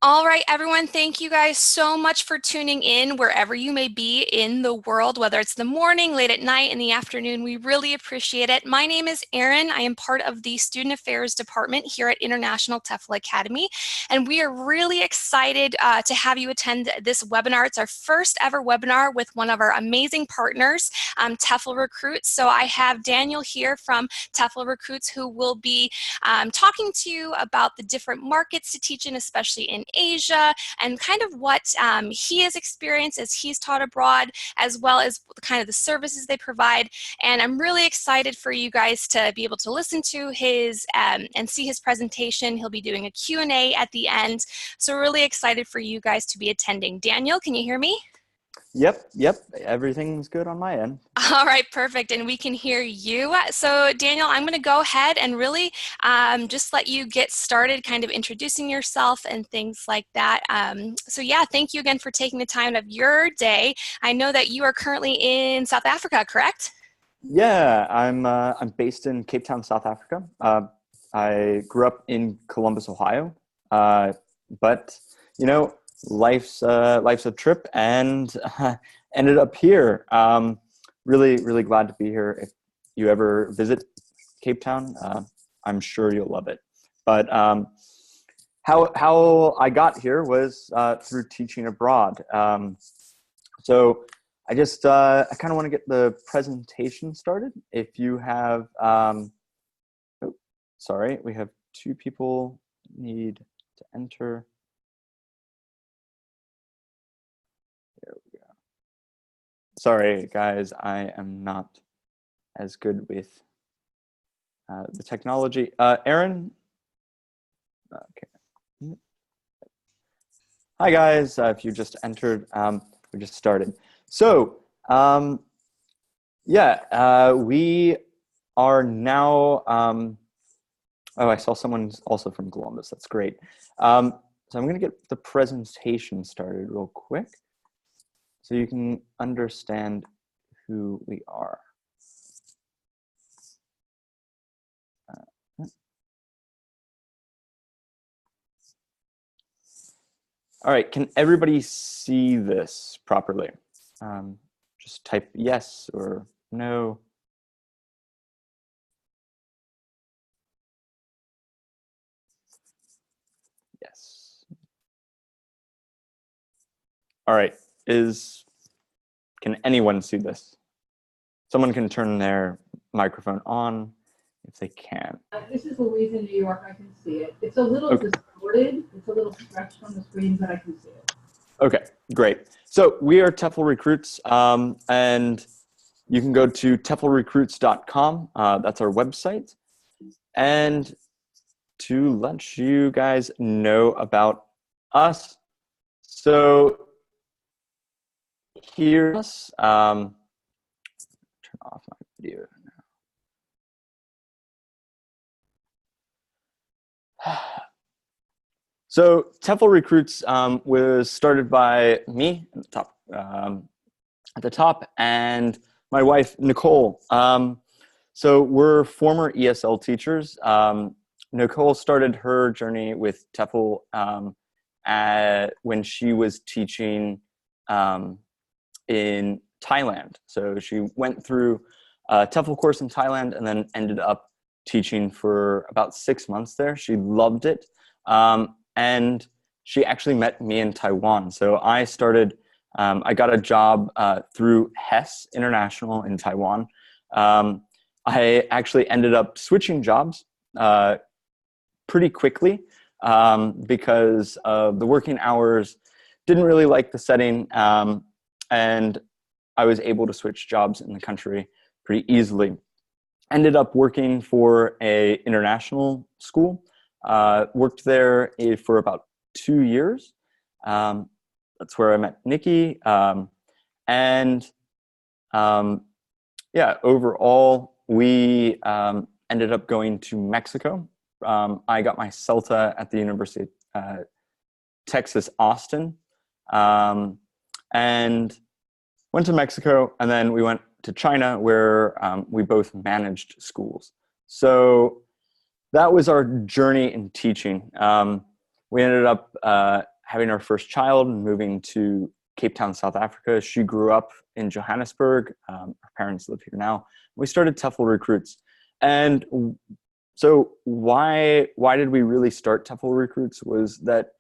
All right, everyone, thank you guys so much for tuning in wherever you may be in the world, whether it's the morning, late at night, in the afternoon. We really appreciate it. My name is Erin. I am part of the Student Affairs Department here at International TEFL Academy, and we are really excited to have you attend this webinar. It's our first ever webinar with one of our amazing partners, TEFL Recruits. So I have Daniel here from TEFL Recruits who will be talking to you about the different markets to teach in, especially in Asia, and kind of what he has experienced as he's taught abroad, as well as kind of the services they provide. And I'm really excited for you guys to be able to listen to his and see his presentation. He'll be doing a Q&A at the end. So really excited for you guys to be attending. Daniel, can you hear me? Yep. Everything's good on my end. All right, perfect. And we can hear you. So Daniel, I'm going to go ahead and really just let you get started kind of introducing yourself and things like that. So yeah, thank you again for taking the time of your day. I know that you are currently in South Africa, correct? Yeah, I'm based in Cape Town, South Africa. I grew up in Columbus, Ohio, but you know, life's a trip, and ended up here. Really glad to be here. If you ever visit Cape Town, I'm sure you'll love it. But how I got here was through teaching abroad. So I kind of want to get the presentation started. If you have, sorry, we have two people need to enter. There we go. Sorry, guys, I am not as good with the technology. Aaron? Okay. Hi, guys. If you just entered, we just started. So, we are now, oh, I saw someone's also from Columbus. That's great. So I'm going to get the presentation started real quick so you can understand who we are. All right, can everybody see this properly? Just type yes or no. Yes. All right, can anyone see this? Someone can turn their microphone on if they can. This is Louise in New York. I can see it. It's a little distorted. It's a little stretched on the screen, but I can see it. Okay, great. So we are TEFL Recruits, and you can go to teflrecruits.com. That's our website. And to let you guys know about us, so here's, turn off my video now. So TEFL Recruits was started by me at the top, and my wife, Nicole. So we're former ESL teachers. Nicole started her journey with TEFL when she was teaching in Thailand. So she went through a TEFL course in Thailand and then ended up teaching for about 6 months there. She loved it. And she actually met me in Taiwan. So I got a job through Hess International in Taiwan. I actually ended up switching jobs pretty quickly because of the working hours. Didn't really like the setting, and I was able to switch jobs in the country pretty easily. Ended up working for an international school. Worked there for about 2 years. That's where I met Nikki. Overall, we ended up going to Mexico. I got my CELTA at the University of Texas, Austin, and went to Mexico, and then we went to China, where we both managed schools. So that was our journey in teaching. we ended up having our first child and moving to Cape Town, South Africa. She grew up in Johannesburg. Her parents live here now. We started TEFL Recruits. And so why did we really start TEFL Recruits was that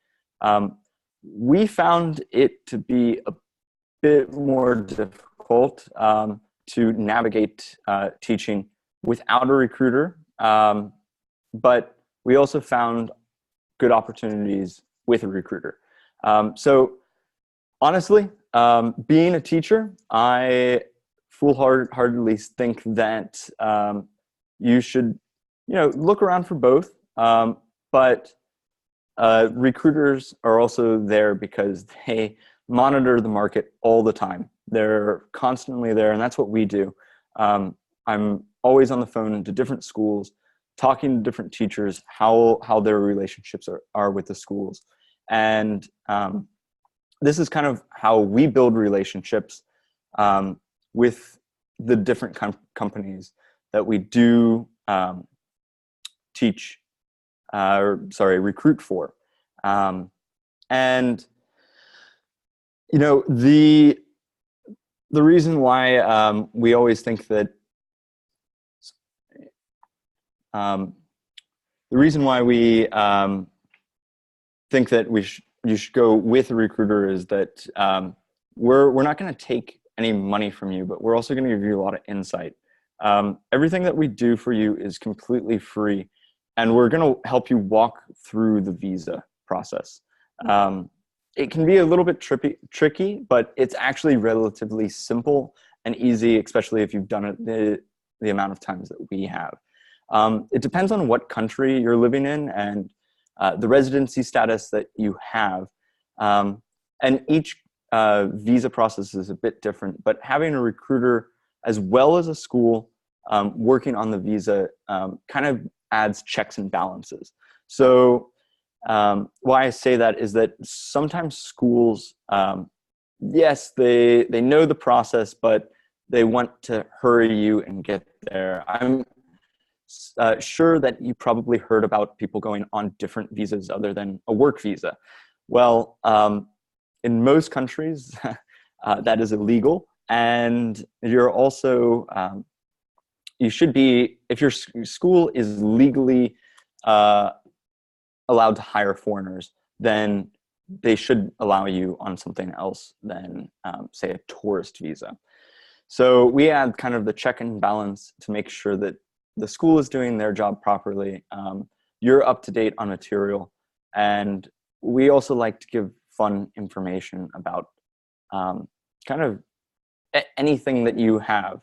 we found it to be a bit more difficult to navigate teaching without a recruiter. But we also found good opportunities with a recruiter. So honestly, being a teacher, I foolhardily think that you should, look around for both. But recruiters are also there because they monitor the market all the time. They're constantly there, and that's what we do. I'm always on the phone to different schools, talking to different teachers, how their relationships are with the schools. And this is kind of how we build relationships with the different companies that we do recruit for. And the reason why we always think that the reason why we think that you should go with a recruiter is that we're not going to take any money from you, but we're also going to give you a lot of insight. Everything that we do for you is completely free, and we're going to help you walk through the visa process. It can be a little bit tricky, but it's actually relatively simple and easy, especially if you've done it the amount of times that we have. It depends on what country you're living in and the residency status that you have. And each visa process is a bit different, but having a recruiter as well as a school working on the visa kind of adds checks and balances. So why I say that is that sometimes schools, yes, they know the process, but they want to hurry you and get there. I'm sure that you probably heard about people going on different visas other than a work visa. Well, in most countries, that is illegal. And you're also, you should be, if your school is legally allowed to hire foreigners, then they should allow you on something else than, say, a tourist visa. So we add kind of the check and balance to make sure that the school is doing their job properly. You're up to date on material. And we also like to give fun information about kind of anything that you have.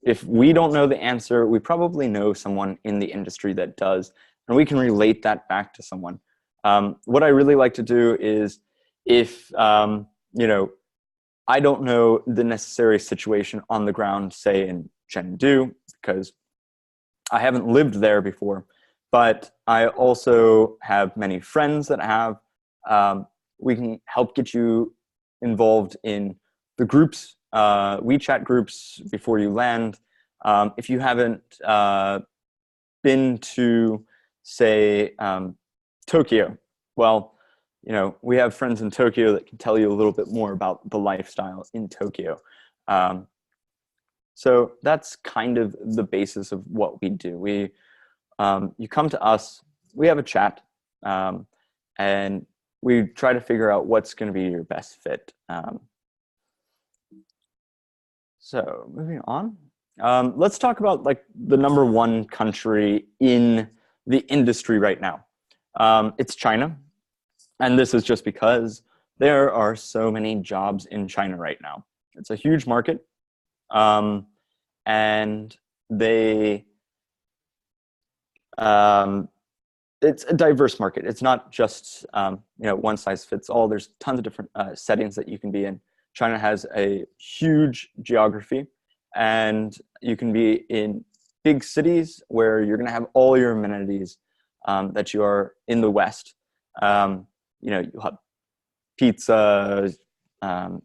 If we don't know the answer, we probably know someone in the industry that does, and we can relate that back to someone. What I really like to do is if, I don't know the necessary situation on the ground, say in Chengdu, because I haven't lived there before, but I also have many friends that have. We can help get you involved in the groups, WeChat groups before you land. If you haven't been to, say, Tokyo, well, we have friends in Tokyo that can tell you a little bit more about the lifestyle in Tokyo. So that's kind of the basis of what we do. You come to us, we have a chat, and we try to figure out what's going to be your best fit. So moving on, let's talk about like the number one country in the industry right now. It's China. And this is just because there are so many jobs in China right now. It's a huge market. And it's a diverse market. It's not just, one size fits all. There's tons of different settings that you can be in. China has a huge geography, and you can be in big cities where you're going to have all your amenities that you are in the West. You'll have pizza,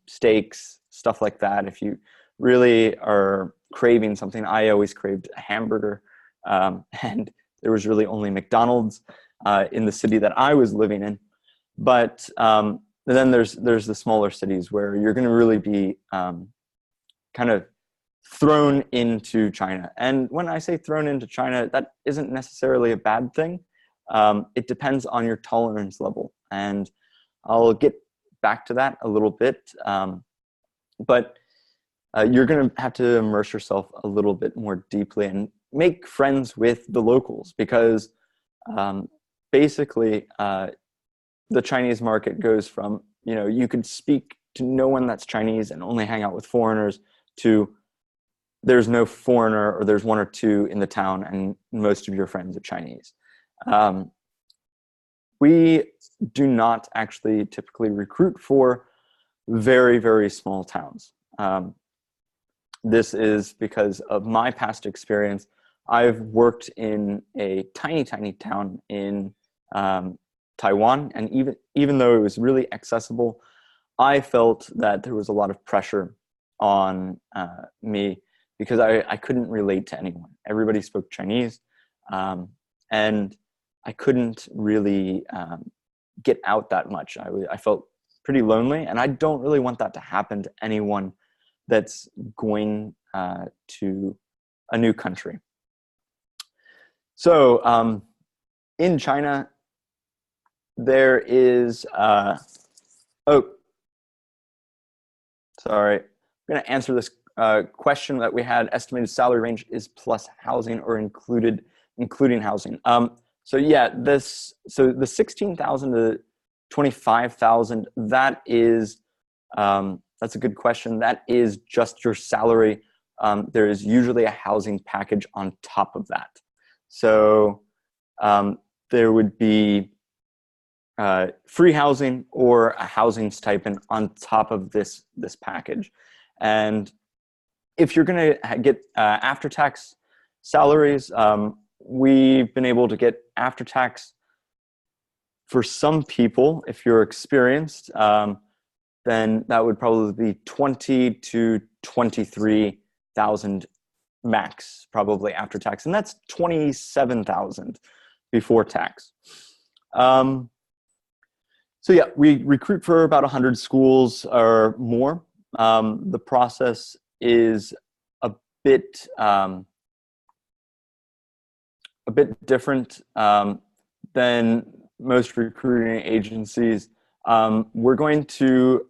steaks, stuff like that. If you really are craving something, I always craved a hamburger, and there was really only McDonald's. in the city that I was living in. But then there's the smaller cities where you're going to really be kind of thrown into China. And when I say thrown into China, that isn't necessarily a bad thing. It depends on your tolerance level. And I'll get back to that a little bit. But you're going to have to immerse yourself a little bit more deeply and make friends with the locals, because basically the Chinese market goes from, you could speak to no one that's Chinese and only hang out with foreigners, to there's no foreigner, or there's one or two in the town and most of your friends are Chinese. We do not actually typically recruit for very, very small towns. This is because of my past experience. I've worked in a tiny, tiny town in Taiwan, and even though it was really accessible, I felt that there was a lot of pressure on me, because I couldn't relate to anyone. Everybody spoke Chinese, and I couldn't really get out that much. I felt pretty lonely, and I don't really want that to happen to anyone that's going to a new country. So in China, there is, sorry, I'm going to answer this question that we had. Estimated salary range is plus housing or including housing. So yeah, the 16,000 to 25,000, that is, that's a good question. That is just your salary. There is usually a housing package on top of that. So there would be free housing or a housing stipend on top of this package. And if you're going to get after-tax salaries, we've been able to get after-tax for some people. If you're experienced, then that would probably be 20 to 23,000 max, probably after tax, and that's 27,000 before tax. So yeah, we recruit for about 100 schools or more. The process is a bit different than most recruiting agencies. We're going to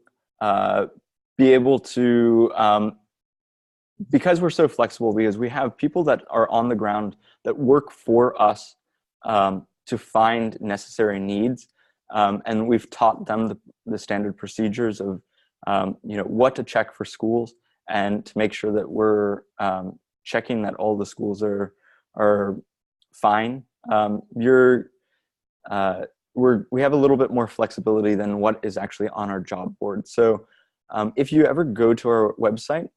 be able to, because we're so flexible, because we have people that are on the ground that work for us to find necessary needs, and we've taught them the standard procedures of what to check for schools, and to make sure that we're checking that all the schools are fine. We have a little bit more flexibility than what is actually on our job board. So if you ever go to our website,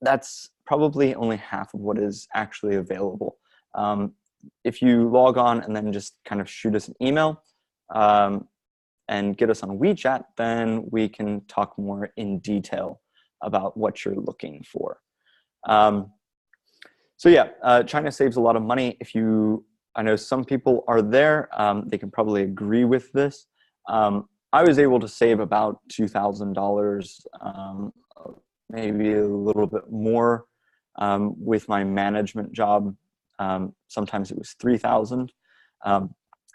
that's probably only half of what is actually available. If you log on and then just kind of shoot us an email and get us on WeChat, then we can talk more in detail about what you're looking for. So yeah, China saves a lot of money. I know some people are there, they can probably agree with this. I was able to save about $2,000, maybe a little bit more with my management job. Sometimes it was $3,000.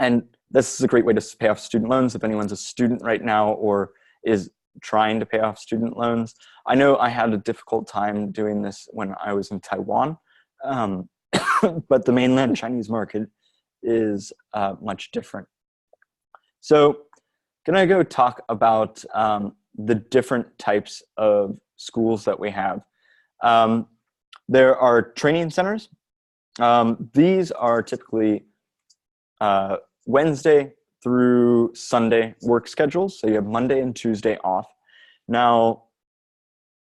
And this is a great way to pay off student loans if anyone's a student right now or is trying to pay off student loans. I know I had a difficult time doing this when I was in Taiwan, but the mainland Chinese market is much different. So gonna go talk about the different types of schools that we have. There are training centers. These are typically Wednesday through Sunday work schedules. So you have Monday and Tuesday off. Now,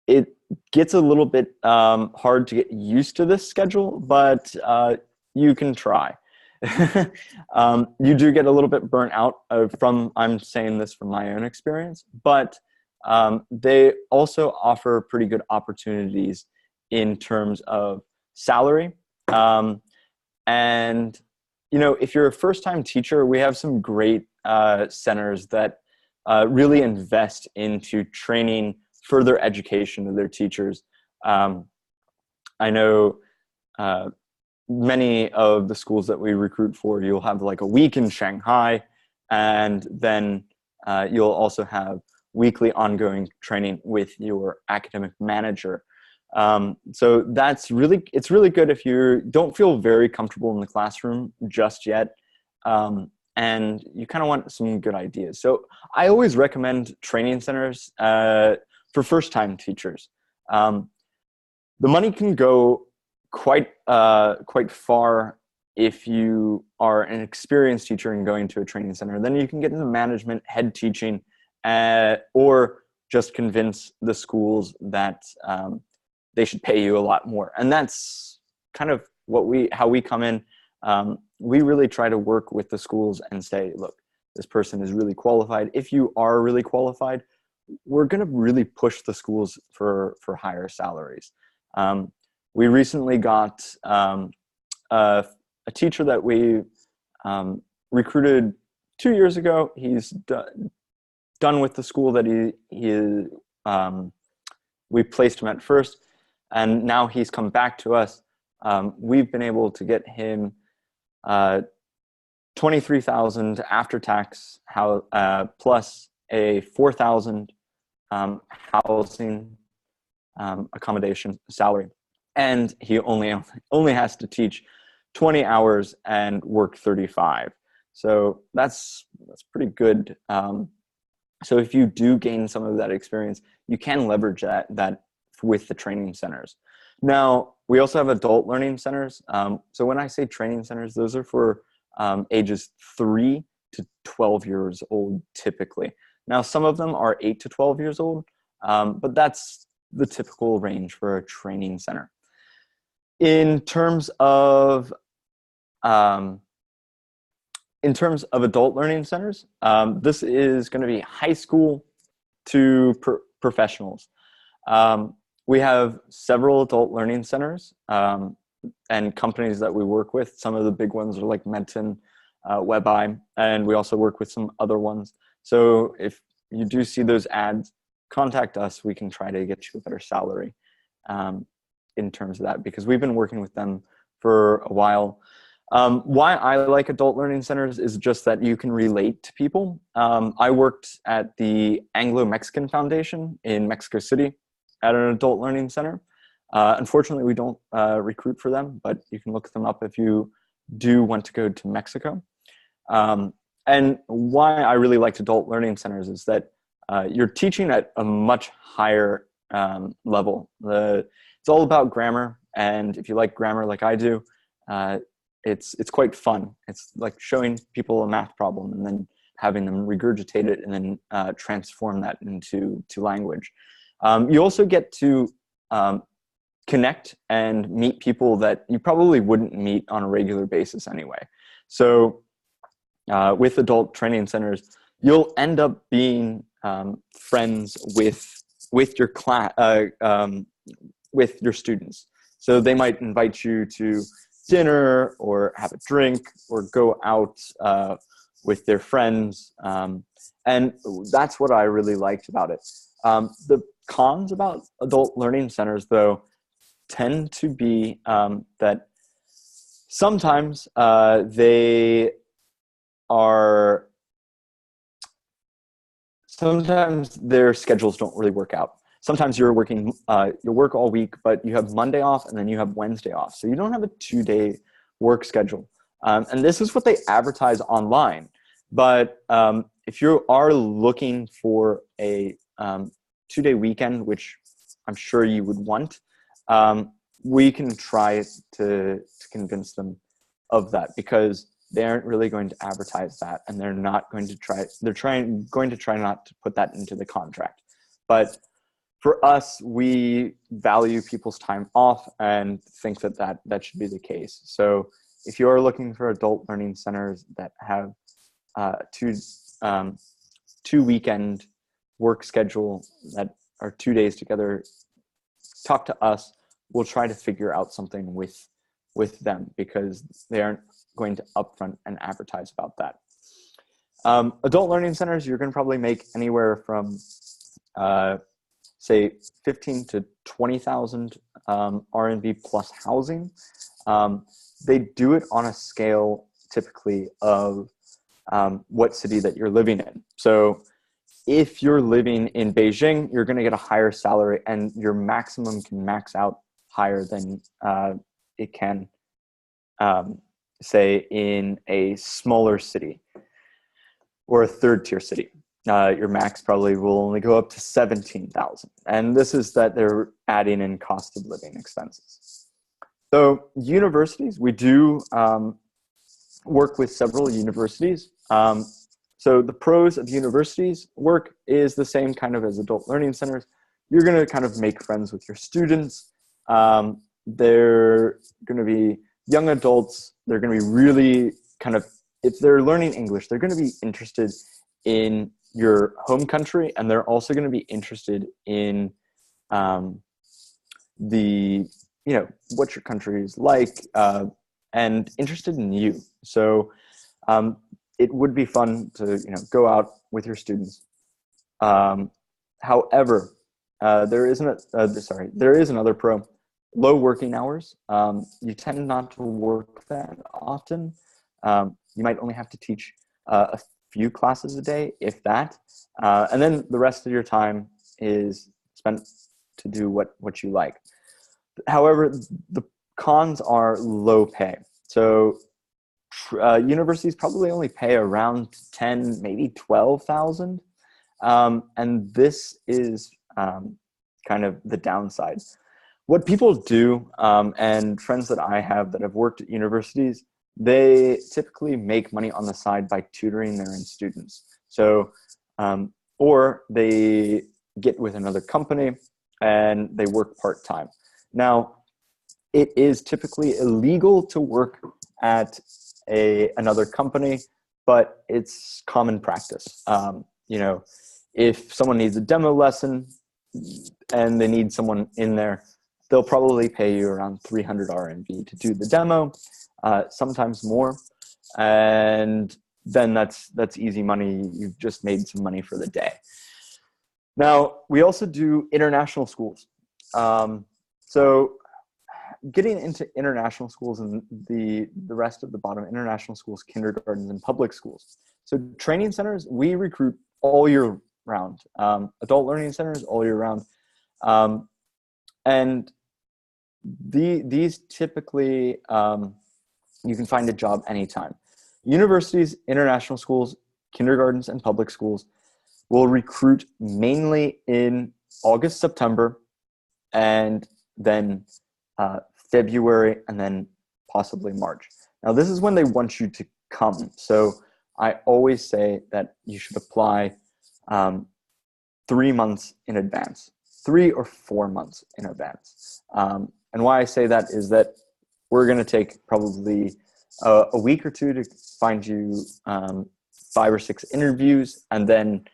it gets a little bit hard to get used to this schedule, but you can try. You do get a little bit burnt out I'm saying this from my own experience, but they also offer pretty good opportunities in terms of salary and if you're a first-time teacher, we have some great centers that really invest into training further education of their teachers. I know many of the schools that we recruit for, you'll have like a week in Shanghai, and then you'll also have weekly ongoing training with your academic manager. So it's really good if you don't feel very comfortable in the classroom just yet, and you kind of want some good ideas. So I always recommend training centers for first-time teachers. The money can go quite far if you are an experienced teacher and going to a training center. Then you can get into management, head teaching, or just convince the schools that they should pay you a lot more. And that's kind of how we come in. We really try to work with the schools and say, look, this person is really qualified. If you are really qualified, we're going to really push the schools for higher salaries. We recently got a teacher that we recruited 2 years ago. He's done with the school that we placed him at first, and now he's come back to us. We've been able to get him $23,000 after tax, plus a $4,000 housing accommodation salary, and he only has to teach 20 hours and work 35. So that's pretty good. So if you do gain some of that experience, you can leverage that with the training centers. Now, we also have adult learning centers. So when I say training centers, those are for ages 3 to 12 years old, typically. Now, some of them are 8 to 12 years old, but that's the typical range for a training center. In terms of adult learning centers, this is going to be high school to professionals. We have several adult learning centers and companies that we work with. Some of the big ones are like Medton, WebEye, and we also work with some other ones. So if you do see those ads, contact us. We can try to get you a better salary in terms of that, because we've been working with them for a while. Why I like adult learning centers is just that you can relate to people. I worked at the Anglo-Mexican Foundation in Mexico City at an adult learning center. Unfortunately, we don't recruit for them, but you can look them up if you do want to go to Mexico. And why I really liked adult learning centers is that you're teaching at a much higher level. It's all about grammar, and if you like grammar like I do, it's quite fun. It's like showing people a math problem and then having them regurgitate it and then transform that into language. You also get to connect and meet people that you probably wouldn't meet on a regular basis anyway. So with adult training centers, you'll end up being friends with your class, with your students. So they might invite you to dinner or have a drink or go out with their friends. And that's what I really liked about it. The cons about adult learning centers, though, tend to be that sometimes sometimes their schedules don't really work out. Sometimes you're working, you work all week, but you have Monday off and then you have Wednesday off. So you don't have a 2-day work schedule. And this is what they advertise online. But if you are looking for a 2-day weekend, which I'm sure you would want, we can try to convince them of that, because they aren't really going to advertise that, and they're going to try not to put that into the contract. But for us, we value people's time off and think that should be the case. So if you are looking for adult learning centers that have two weekend work schedule that are 2 days together, talk to us. We'll try to figure out something with with them because they aren't going to upfront and advertise about that. Adult learning centers, you're going to probably make anywhere from, say, 15 to 20,000 RMB plus housing. They do it on a scale typically of what city that you're living in. So if you're living in Beijing, you're going to get a higher salary, and your maximum can max out higher than it can, say, in a smaller city or a third tier city. Your max probably will only go up to 17,000. And this is that they're adding in cost of living expenses. So universities, we do work with several universities. So the pros of universities work is the same kind of as adult learning centers. You're going to kind of make friends with your students. They're going to be young adults. They're going to be really kind of, if they're learning English, they're going to be interested in your home country, and they're also going to be interested in what your country is like, and interested in you. So it would be fun to go out with your students. However, there is another pro: low working hours. You tend not to work that often. You might only have to teach a few classes a day, if that, and then the rest of your time is spent to do what you like. However, the cons are low pay. So universities probably only pay around 10, maybe 12,000, and this is kind of the downside. What people do, and friends that I have that have worked at universities, they typically make money on the side by tutoring their own students. So, or they get with another company and they work part-time. Now, it is typically illegal to work at another company, but it's common practice. If someone needs a demo lesson and they need someone in there, they'll probably pay you around 300 RMB to do the demo, sometimes more. And then that's easy money. You've just made some money for the day. Now, we also do international schools. So getting into international schools and the rest of the bottom, international schools, kindergartens, and public schools. So training centers, we recruit all year round. Adult learning centers, all year round. And these typically, you can find a job anytime. Universities, international schools, kindergartens, and public schools will recruit mainly in August, September, and then February, and then possibly March. Now, this is when they want you to come. So I always say that you should apply 3 months in advance, 3 or 4 months in advance. And why I say that is that we're going to take probably a week or two to find you 5 or 6 interviews, and then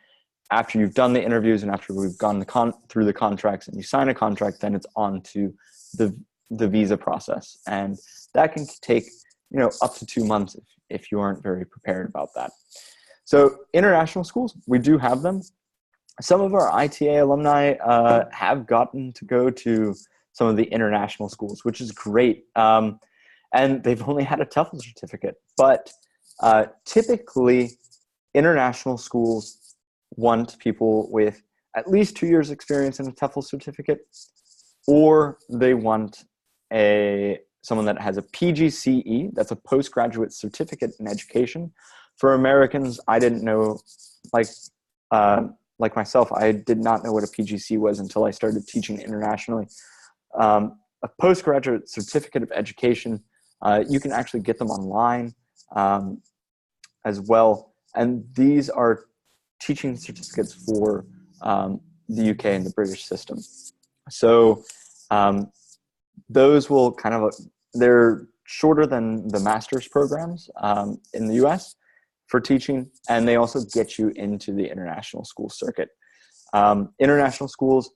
after you've done the interviews and after we've gone through the contracts and you sign a contract, then it's on to the visa process, and that can take up to 2 months if you aren't very prepared about that. So international schools, we do have them. Some of our ITA alumni have gotten to go to some of the international schools, which is great. And they've only had a TOEFL certificate. But typically, international schools want people with at least 2 years experience in a TOEFL certificate, or they want someone that has a PGCE, that's a postgraduate certificate in education. For Americans, I didn't know, like myself, I did not know what a PGC was until I started teaching internationally. A postgraduate certificate of education, you can actually get them online as well. And these are teaching certificates for the UK and the British system. So those will they're shorter than the master's programs in the US for teaching, and they also get you into the international school circuit. International schools,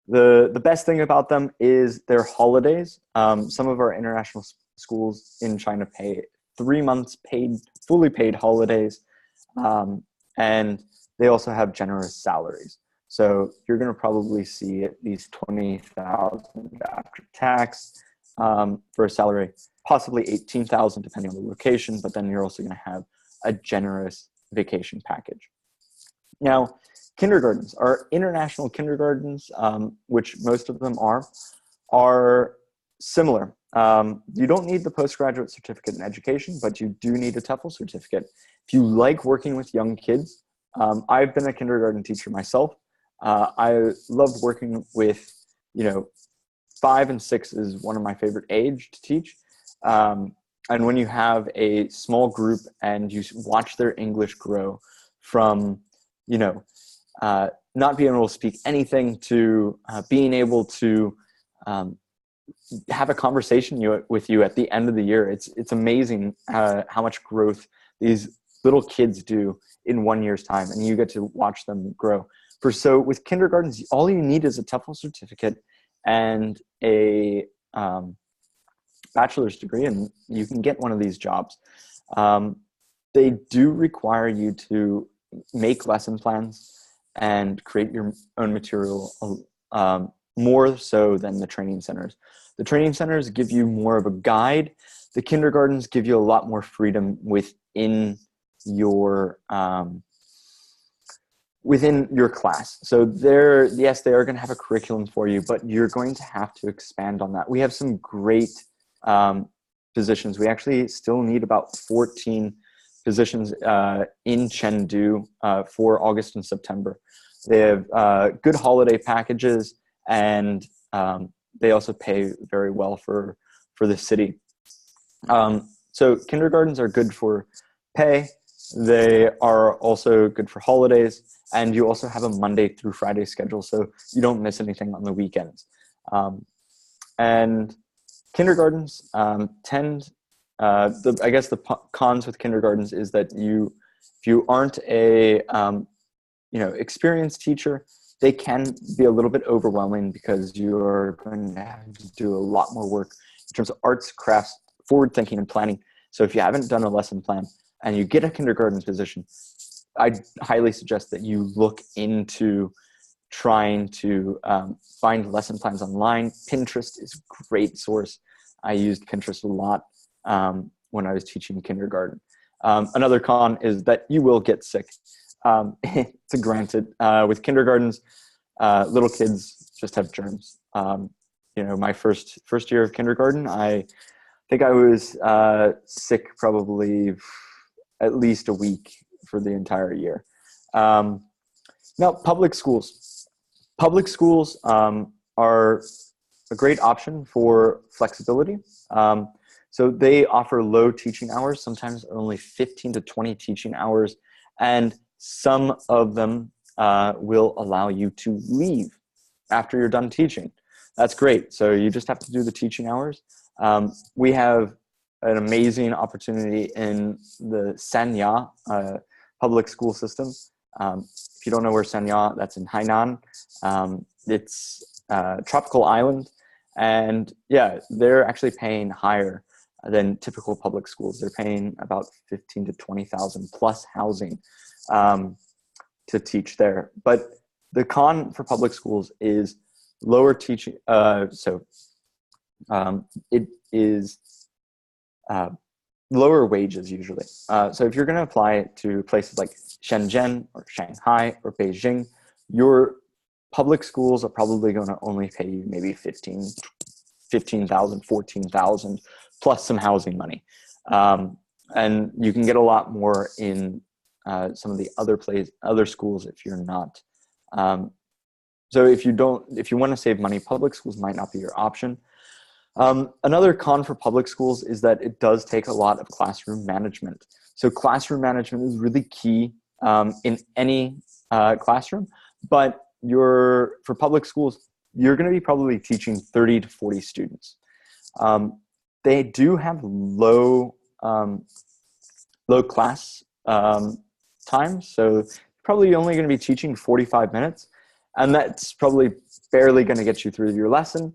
the best thing about them is their holidays. Some of our international schools in China pay 3 months fully paid holidays, and they also have generous salaries. So you're going to probably see at least 20,000 after tax for a salary, possibly 18,000 depending on the location, but then you're also going to have a generous vacation package. Now, kindergartens, our international kindergartens, which most of them are similar. You don't need the postgraduate certificate in education, but you do need a TEFL certificate. If you like working with young kids, I've been a kindergarten teacher myself. I love working with, 5 and 6 is one of my favorite age to teach. And when you have a small group and you watch their English grow from, not being able to speak anything to being able to have a conversation with you at the end of the year, it's amazing how much growth these little kids do in 1 year's time, and you get to watch them grow. So with kindergartens, all you need is a TEFL certificate and a bachelor's degree, and you can get one of these jobs. They do require you to make lesson plans and create your own material more so than the training centers. The training centers give you more of a guide. The kindergartens give you a lot more freedom within your class. So they are going to have a curriculum for you, but you're going to have to expand on that. We have some great positions. We actually still need about 14 positions in Chengdu for August and September. They have good holiday packages, and they also pay very well for the city. So kindergartens are good for pay. They are also good for holidays, and you also have a Monday through Friday schedule, so you don't miss anything on the weekends. And kindergartens the cons with kindergartens is that if you aren't a experienced teacher, they can be a little bit overwhelming because you're going to have to do a lot more work in terms of arts, crafts, forward thinking, and planning. So if you haven't done a lesson plan and you get a kindergarten position, I highly suggest that you look into trying to find lesson plans online. Pinterest is a great source. I used Pinterest a lot when I was teaching kindergarten. Another con is that you will get sick. It's a granted. With kindergartens, little kids just have germs. My first year of kindergarten, I think I was sick probably at least a week for the entire year. Now, public schools. Public schools are a great option for flexibility. So they offer low teaching hours, sometimes only 15 to 20 teaching hours, and some of them will allow you to leave after you're done teaching. That's great. So you just have to do the teaching hours. We have an amazing opportunity in the Sanya public school system. If you don't know where Sanya, that's in Hainan. It's a tropical island, and they're actually paying higher than typical public schools. They're paying about 15 to 20,000 plus housing to teach there. But the con for public schools is lower teaching. It is lower wages usually. So if you're going to apply to places like Shenzhen or Shanghai or Beijing, your public schools are probably going to only pay you maybe 15,000, 14,000 plus some housing money. And you can get a lot more in some of the other schools if you're not. So if you want to save money, public schools might not be your option. Another con for public schools is that it does take a lot of classroom management. So classroom management is really key in any classroom, but for public schools, you're going to be probably teaching 30 to 40 students. They do have low class times, so probably only going to be teaching 45 minutes, and that's probably barely going to get you through your lesson.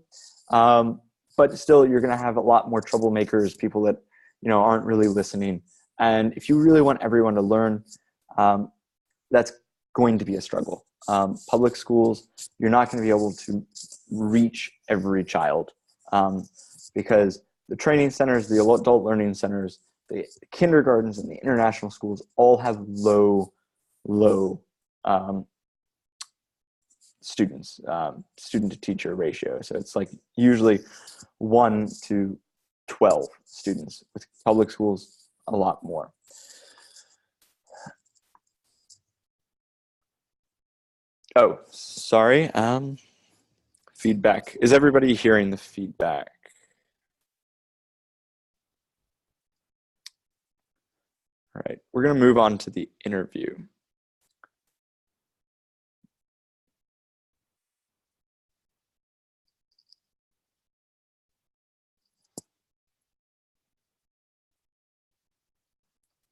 but still you're going to have a lot more troublemakers, people that, aren't really listening. And if you really want everyone to learn, that's going to be a struggle. Public schools, you're not going to be able to reach every child because the training centers, the adult learning centers, the kindergartens and the international schools all have low students, student to teacher ratio. So it's like usually 1 to 12 students. With public schools, a lot more. Oh, sorry. Feedback. Is everybody hearing the feedback? All right, we're going to move on to the interview.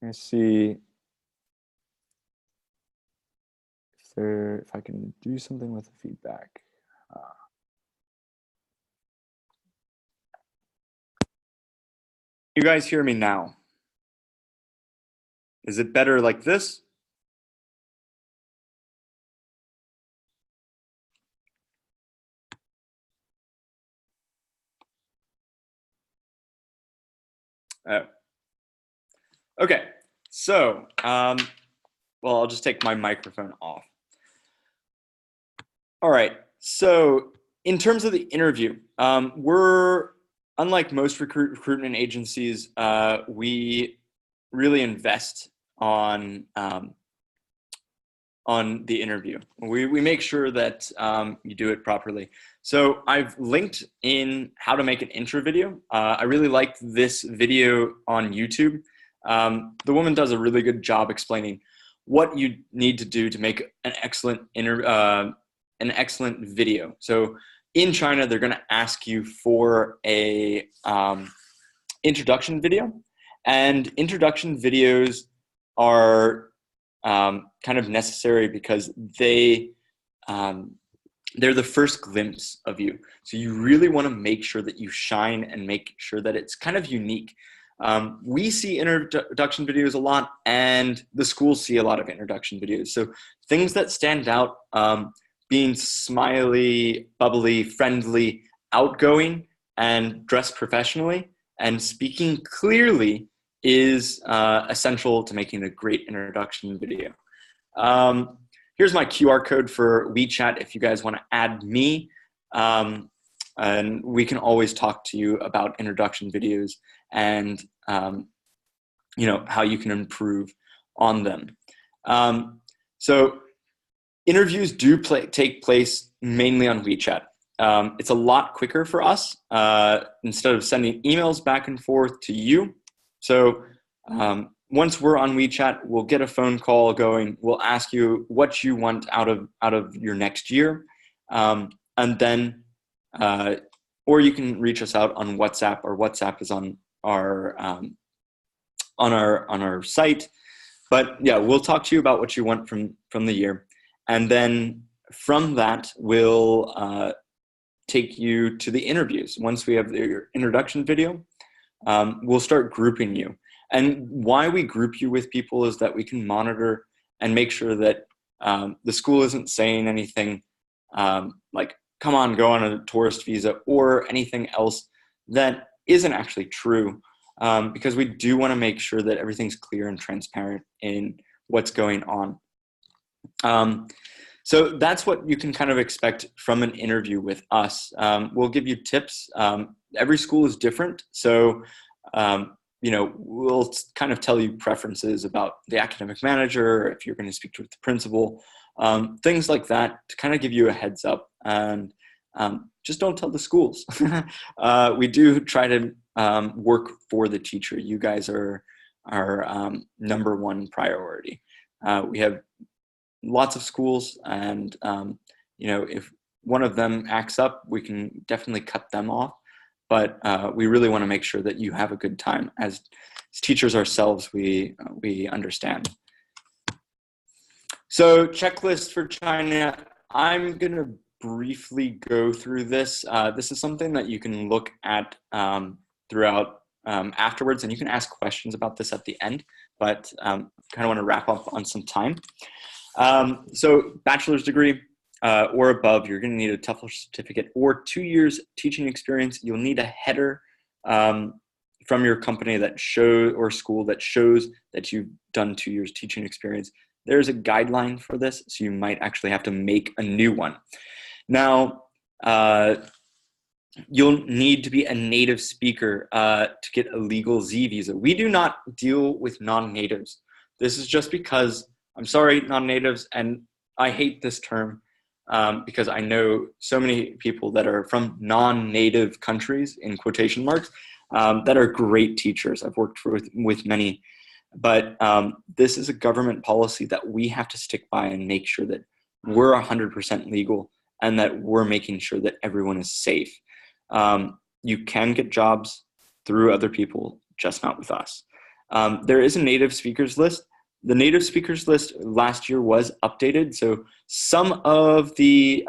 Let's see if I can do something with the feedback. You guys hear me now? Is it better like this? Oh. Okay, so, well, I'll just take my microphone off. All right, so in terms of the interview, we're, unlike most recruitment agencies, we really invest on the interview. We make sure that you do it properly. So I've linked in how to make an intro video. I really liked this video on YouTube. The woman does a really good job explaining what you need to do to make an excellent video. So in China, they're going to ask you for a introduction video, and introduction videos are kind of necessary because they're the first glimpse of you. So you really want to make sure that you shine and make sure that it's kind of unique. We see introduction videos a lot, and the schools see a lot of introduction videos. So things that stand out, being smiley, bubbly, friendly, outgoing, and dressed professionally, and speaking clearly is essential to making a great introduction video. Here's my QR code for WeChat if you guys want to add me. And we can always talk to you about introduction videos and how you can improve on them. So interviews do take place mainly on WeChat. It's a lot quicker for us instead of sending emails back and forth to you. So once we're on WeChat, we'll get a phone call going. We'll ask you what you want out of your next year, and then or you can reach us out on WhatsApp. Our WhatsApp is on our site. But yeah, we'll talk to you about what you want from the year, and then from that we'll take you to the interviews. Once we have your introduction video, we'll start grouping you. And why we group you with people is that we can monitor and make sure that the school isn't saying anything like, come on, go on a tourist visa, or anything else that isn't actually true, because we do want to make sure that everything's clear and transparent in what's going on. So that's what you can kind of expect from an interview with us. We'll give you tips. Every school is different. So, we'll kind of tell you preferences about the academic manager, if you're going to speak with the principal, things like that to kind of give you a heads up. And just don't tell the schools. We do try to work for the teacher. You guys are our number one priority. We have lots of schools, and if one of them acts up, we can definitely cut them off. But we really want to make sure that you have a good time. As teachers ourselves, we understand. So checklist for China. I'm going to briefly go through this. This is something that you can look at throughout afterwards, and you can ask questions about this at the end, but kind of want to wrap up on some time. So bachelor's degree or above, you're going to need a TOEFL certificate or 2 years teaching experience. You'll need a header from your company that or school that shows that you've done 2 years teaching experience. There's a guideline for this, so you might actually have to make a new one. Now, you'll need to be a native speaker to get a legal Z visa. We do not deal with non-natives. This is just because, I'm sorry, non-natives, and I hate this term because I know so many people that are from non-native countries, in quotation marks, that are great teachers. I've worked with many, but this is a government policy that we have to stick by and make sure that we're 100% legal and that we're making sure that everyone is safe. You can get jobs through other people, just not with us. There is a native speakers list. The native speakers list last year was updated. So some of the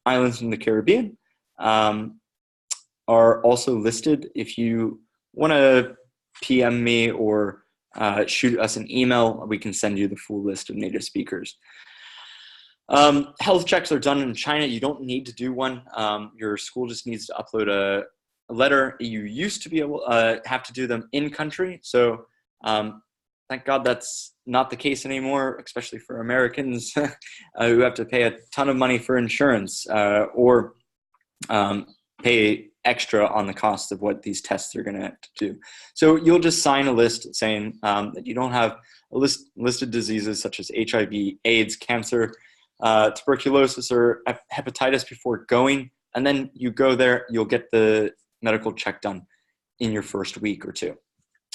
islands in the Caribbean are also listed. If you want to PM me or shoot us an email, we can send you the full list of native speakers. Health checks are done in China. You don't need to do one. Your school just needs to upload a letter. You used to be able have to do them in country. So thank God that's not the case anymore, especially for Americans who have to pay a ton of money for insurance or pay extra on the cost of what these tests are going to have to do. So you'll just sign a list saying that you don't have a list of diseases such as HIV, AIDS, cancer, tuberculosis, or hepatitis before going. And then you go there, you'll get the medical check done in your first week or two.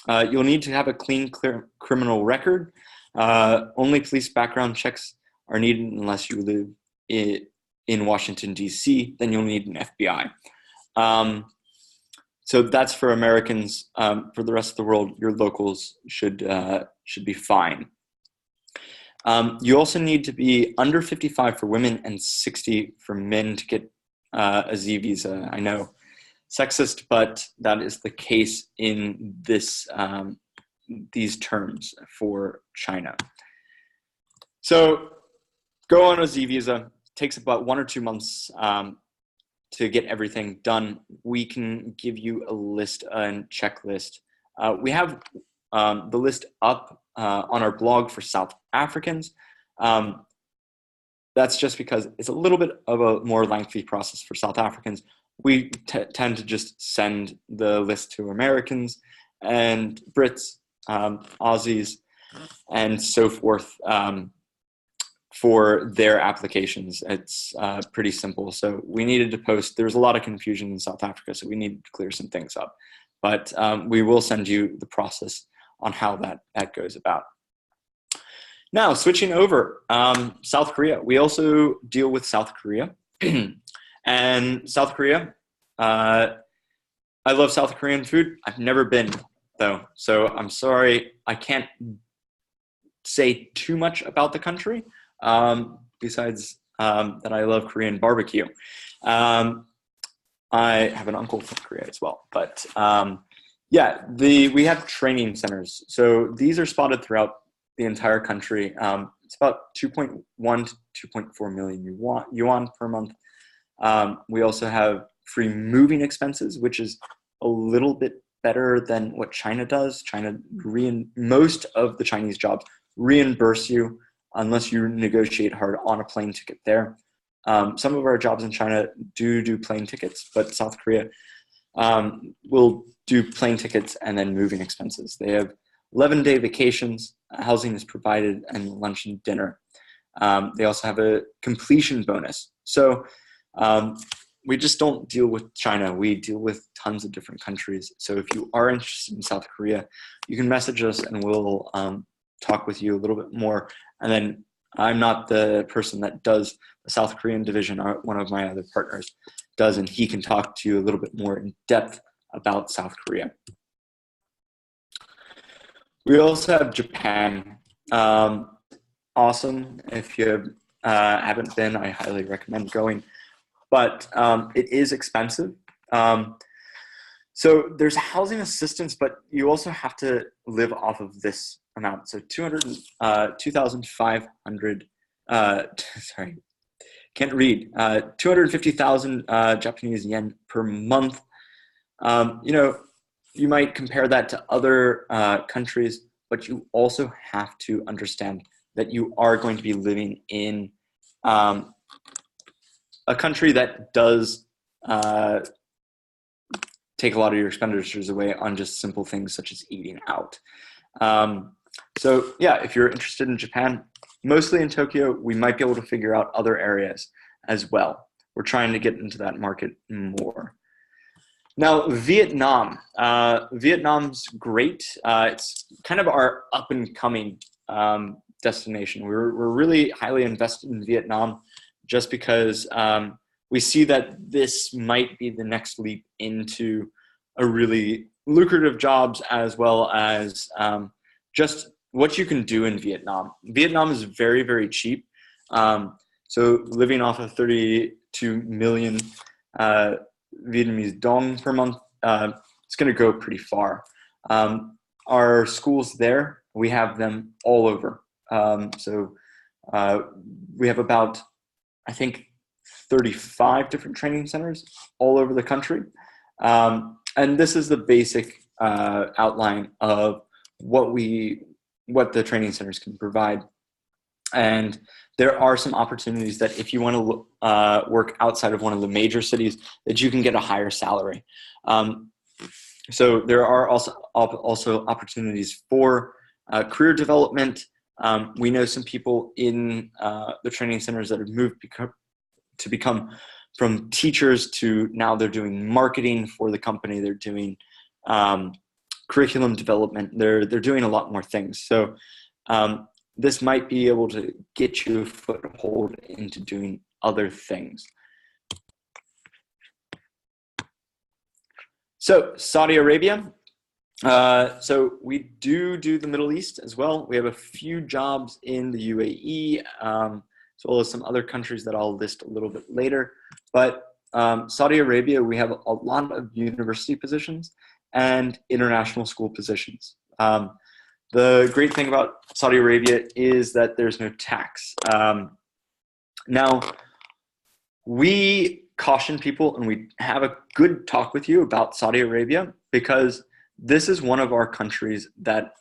You'll need to have a clean, clear criminal record. Only police background checks are needed unless you live in Washington, D.C. Then you'll need an FBI. So that's for Americans. For the rest of the world, your locals should be fine. You also need to be under 55 for women and 60 for men to get a Z visa. I know, sexist, but that is the case in these terms for China. So go on a Z visa. It takes about 1 or 2 months to get everything done. We can give you a list and checklist. We have the list up on our blog for South Africans. That's just because it's a little bit of a more lengthy process for South Africans. We tend to just send the list to Americans and Brits, Aussies, and so forth for their applications. It's pretty simple. So we needed to post. There's a lot of confusion in South Africa, so we needed to clear some things up. But we will send you the process on how that goes about. Now, switching over, South Korea. We also deal with South Korea. And South Korea, I love South Korean food. I've never been, though. So I'm sorry, I can't say too much about the country, besides that I love Korean barbecue. I have an uncle from Korea as well. But yeah, we have training centers. So these are spotted throughout the entire country. It's about 2.1 to 2.4 million yuan per month. We also have free moving expenses, which is a little bit better than what China does. Most of the Chinese jobs reimburse you unless you negotiate hard on a plane ticket there. Some of our jobs in China do plane tickets, but South Korea will do plane tickets and then moving expenses. They have 11-day vacations, housing is provided, and lunch and dinner. They also have a completion bonus. So we just don't deal with China. We deal with tons of different countries. So if you are interested in South Korea, you can message us and we'll talk with you a little bit more. And then I'm not the person that does the South Korean division. One of my other partners does, and he can talk to you a little bit more in depth about South Korea. We also have Japan. Awesome. If you haven't been, I highly recommend going. but it is expensive. So there's housing assistance, but you also have to live off of this amount. So 2,500, sorry, can't read, 250,000 Japanese yen per month. You might compare that to other countries, but you also have to understand that you are going to be living in a country that does take a lot of your expenditures away on just simple things such as eating out. So yeah, if you're interested in Japan, mostly in Tokyo, we might be able to figure out other areas as well. We're trying to get into that market more. Now, Vietnam. Vietnam's great. It's kind of our up and coming destination. We're really highly invested in Vietnam just because we see that this might be the next leap into a really lucrative jobs, as well as just what you can do in Vietnam. Vietnam is very, very cheap. So living off of 32 million Vietnamese dong per month, it's going to go pretty far. Our schools there, we have them all over. We have about, I think, 35 different training centers all over the country. And this is the basic outline of what the training centers can provide. And there are some opportunities that if you want to work outside of one of the major cities, that you can get a higher salary. So there are also opportunities for career development. We know some people in the training centers that have moved to become from teachers to now they're doing marketing for the company. They're doing curriculum development. They're doing a lot more things. So this might be able to get you a foothold into doing other things. So Saudi Arabia. So we do the Middle East as well. We have a few jobs in the UAE, as well as some other countries that I'll list a little bit later. But Saudi Arabia, we have a lot of university positions and international school positions. The great thing about Saudi Arabia is that there's no tax. Now, we caution people and we have a good talk with you about Saudi Arabia because this is one of our countries that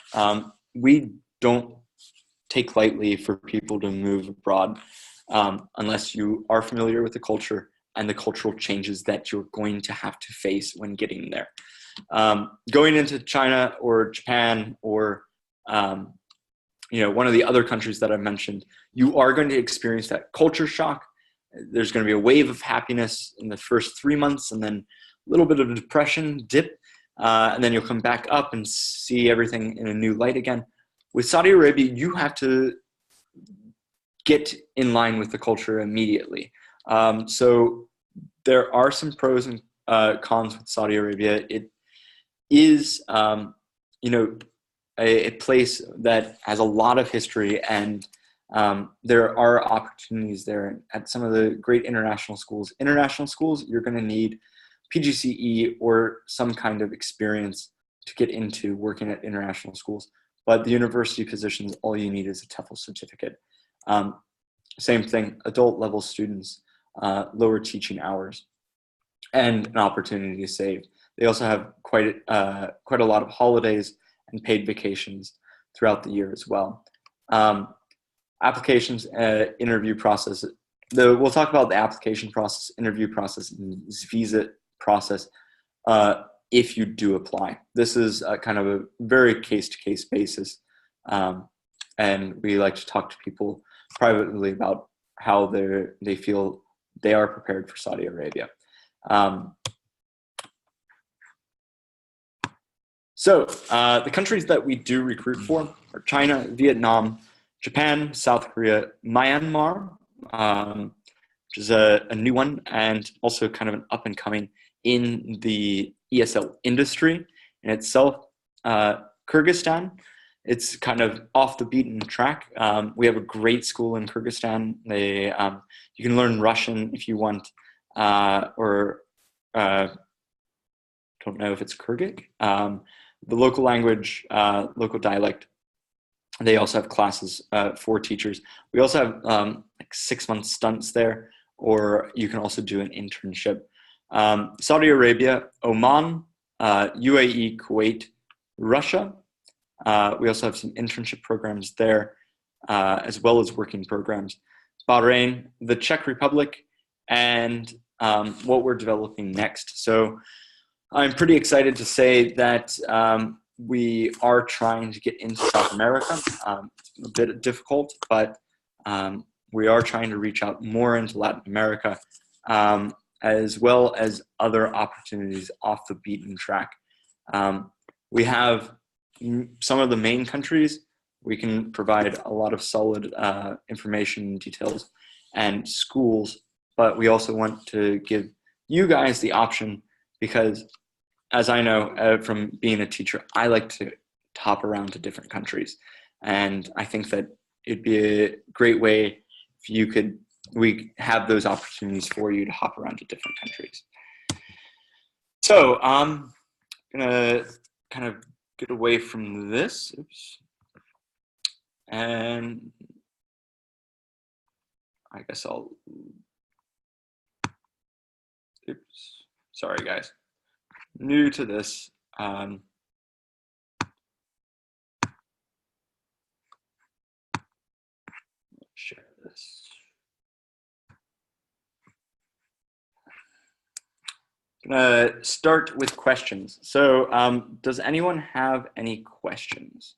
we don't take lightly for people to move abroad unless you are familiar with the culture and the cultural changes that you're going to have to face when getting there. Going into China or Japan or one of the other countries that I mentioned, you are going to experience that culture shock. There's going to be a wave of happiness in the first 3 months and then a little bit of a depression dip. And then you'll come back up and see everything in a new light again. With Saudi Arabia, you have to get in line with the culture immediately. So there are some pros and cons with Saudi Arabia. It is, a place that has a lot of history, and there are opportunities there at some of the great international schools. International schools, you're going to need PGCE or some kind of experience to get into working at international schools. But the university positions, all you need is a TEFL certificate. Same thing, adult level students, lower teaching hours, and an opportunity to save. They also have quite a lot of holidays and paid vacations throughout the year as well. Applications, interview process. We'll talk about the application process, interview process, and visa process if you do apply. This is kind of a very case-to-case basis, and we like to talk to people privately about how they feel they are prepared for Saudi Arabia. So the countries that we do recruit for are China, Vietnam, Japan, South Korea, Myanmar, which is a new one, and also kind of an up-and-coming in the ESL industry in itself. Kyrgyzstan, it's kind of off the beaten track. We have a great school in Kyrgyzstan. You can learn Russian if you want. or don't know if it's Kyrgyz, the local language, local dialect. They also have classes for teachers. We also have like 6-month stunts there, or you can also do an internship. Saudi Arabia, Oman, UAE, Kuwait, Russia. We also have some internship programs there, as well as working programs. Bahrain, the Czech Republic, and what we're developing next. So I'm pretty excited to say that we are trying to get into South America. It's a bit difficult, but we are trying to reach out more into Latin America, as well as other opportunities off the beaten track. We have some of the main countries. We can provide a lot of solid information, details, and schools, but we also want to give you guys the option, because as I know from being a teacher, I like to hop around to different countries. And I think that it'd be a great way if we have those opportunities for you to hop around to different countries. So I'm gonna kind of get away from this. Oops. And I guess oops, sorry guys. New to this. Share this. I'm gonna start with questions. So does anyone have any questions?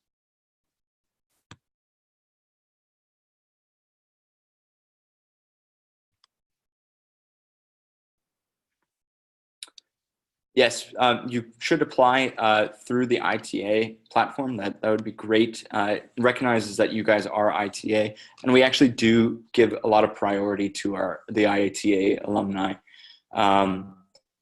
Yes, you should apply through the ITA platform. That would be great. It recognizes that you guys are ITA, and we actually do give a lot of priority to the ITA alumni.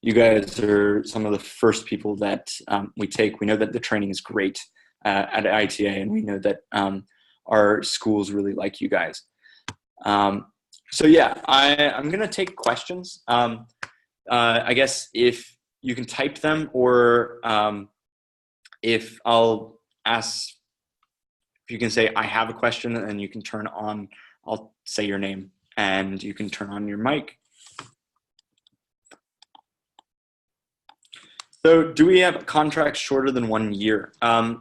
You guys are some of the first people that we take. We know that the training is great at ITA, and we know that our schools really like you guys. So yeah, I'm gonna take questions. I guess if you can type them, or if I'll ask, if you can say, I have a question, and you can turn on, I'll say your name, and you can turn on your mic. So do we have contracts shorter than 1 year? So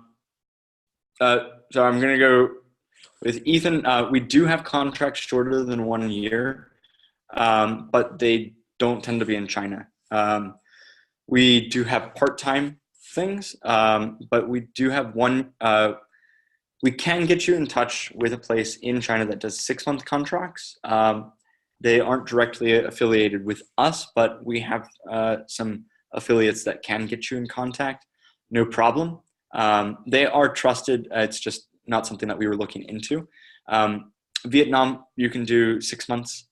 I'm gonna go with Ethan. We do have contracts shorter than 1 year, but they don't tend to be in China. We do have part-time things, but we do have one. We can get you in touch with a place in China that does 6-month contracts. They aren't directly affiliated with us, but we have some affiliates that can get you in contact. No problem. They are trusted. It's just not something that we were looking into. Vietnam, you can do 6 months.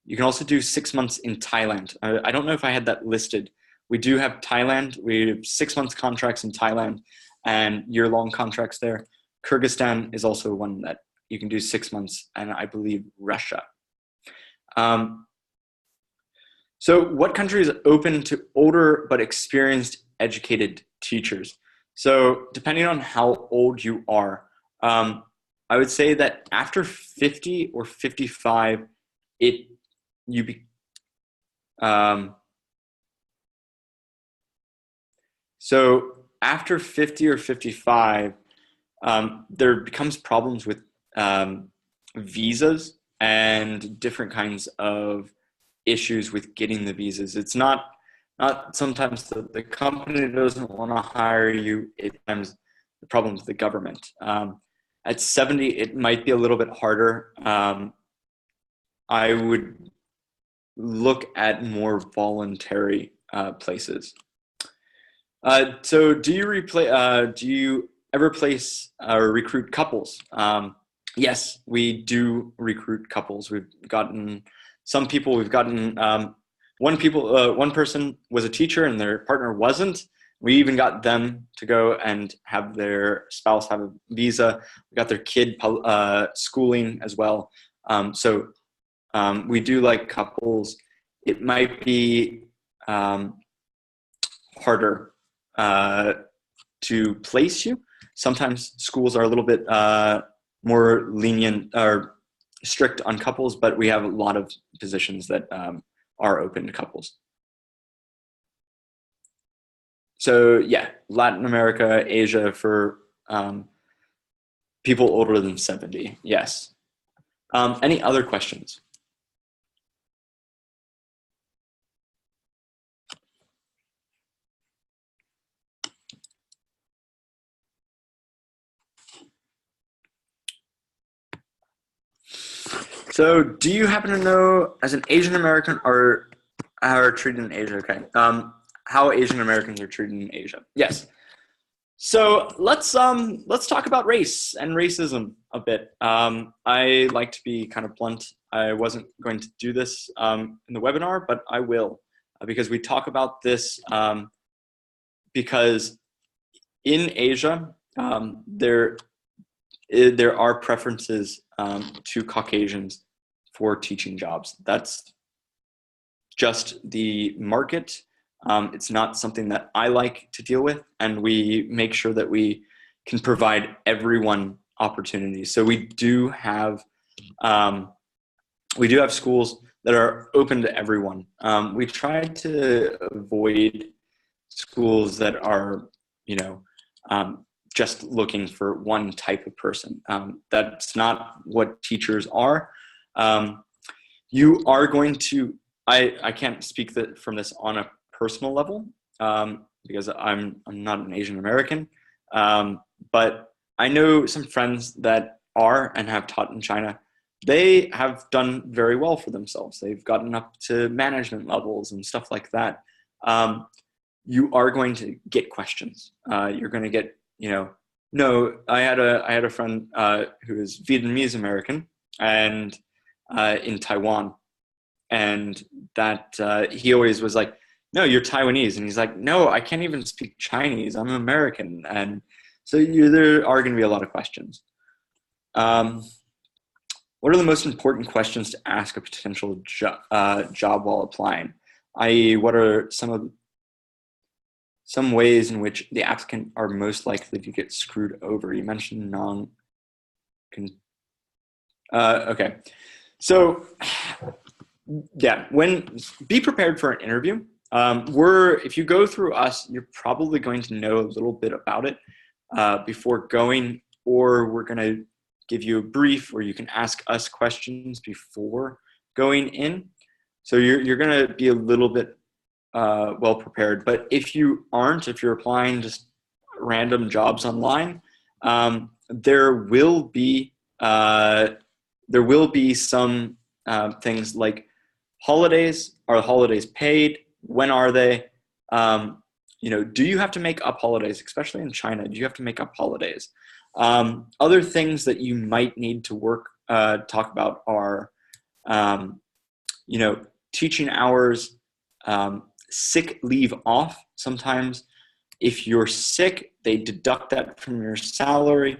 You can also do 6 months in Thailand. I don't know if I had that listed. We do have Thailand. We have 6 months contracts in Thailand and year-long contracts there. Kyrgyzstan is also one that you can do 6 months, and I believe Russia. So what country is open to older but experienced educated teachers? So depending on how old you are, I would say that after 50 or 55, so after 50 or 55, there becomes problems with visas and different kinds of issues with getting the visas. It's not sometimes the company doesn't want to hire you. It's the problem with the government. At 70, it might be a little bit harder. I would look at more voluntary places. So do you ever place or recruit couples? Yes, we do recruit couples. We've gotten some people. We've gotten one person was a teacher and their partner wasn't. We even got them to go and have their spouse have a visa. We got their kid schooling as well. So we do like couples it might be harder to place you. Sometimes schools are a little bit more lenient or strict on couples, but we have a lot of positions that are open to couples. So yeah, Latin America, Asia for people older than 70. Yes. Any other questions? So do you happen to know, as an Asian American, are treated in Asia? Okay. How Asian Americans are treated in Asia? Yes. So let's talk about race and racism a bit. I like to be kind of blunt. I wasn't going to do this in the webinar, but I will, because we talk about this because in Asia there are preferences to Caucasians for teaching jobs. That's just the market. It's not something that I like to deal with, and we make sure that we can provide everyone opportunities. So we do have schools that are open to everyone. We try to avoid schools that are, just looking for one type of person. That's not what teachers are. You are going to, I can't speak from this on a personal level because I'm not an Asian American, but I know some friends that are and have taught in China. They have done very well for themselves. They've gotten up to management levels and stuff like that. You are going to get questions. You're going to get, no, I had a friend who is Vietnamese American and in Taiwan, and that he always was like, no, you're Taiwanese. And he's like, no, I can't even speak Chinese. I'm American. And so there are going to be a lot of questions. What are the most important questions to ask a potential job while applying? I.e., what are some ways in which the applicant are most likely to get screwed over? You mentioned okay. So yeah, be prepared for an interview. If you go through us, you're probably going to know a little bit about it before going, or we're going to give you a brief, or you can ask us questions before going in. So you're going to be a little bit well prepared. But if you're applying just random jobs online, there will be some things like holidays. Are holidays paid? When are they? Do you have to make up holidays, especially in China? Do you have to make up holidays? Other things that you might need to talk about are, teaching hours, sick leave off. Sometimes if you're sick, they deduct that from your salary.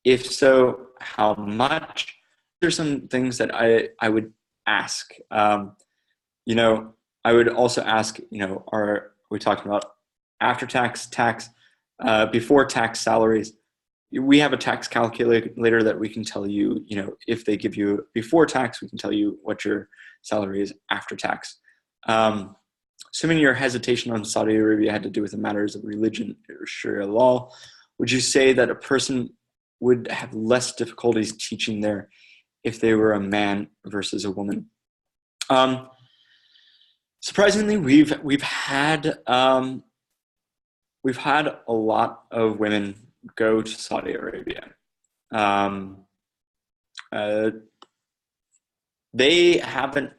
If so, how much? There's some things that I would ask. I would also ask, are we talking about after tax, before tax salaries? We have a tax calculator that we can tell you, if they give you before tax, we can tell you what your salary is after tax. Assuming your hesitation on Saudi Arabia had to do with the matters of religion or Sharia law, would you say that a person would have less difficulties teaching there if they were a man versus a woman? Surprisingly, we've had a lot of women go to Saudi Arabia. They haven't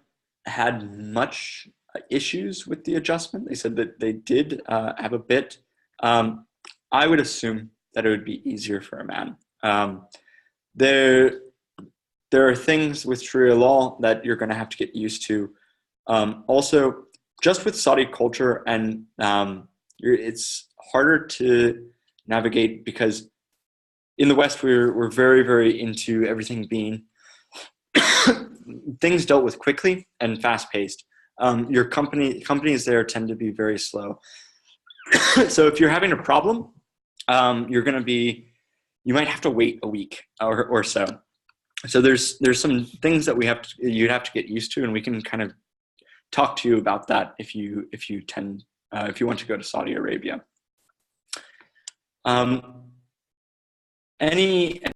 had much issues with the adjustment. They said that they did have a bit. I would assume that it would be easier for a man. There are things with Sharia law that you're going to have to get used to. Also, just with Saudi culture, and it's harder to navigate because in the West we're very, very into everything being things dealt with quickly and fast-paced. your companies there tend to be very slow. So if you're having a problem, you might have to wait a week or so. So there's some things that you'd have to get used to, and we can kind of talk to you about that if you want to go to Saudi Arabia. Any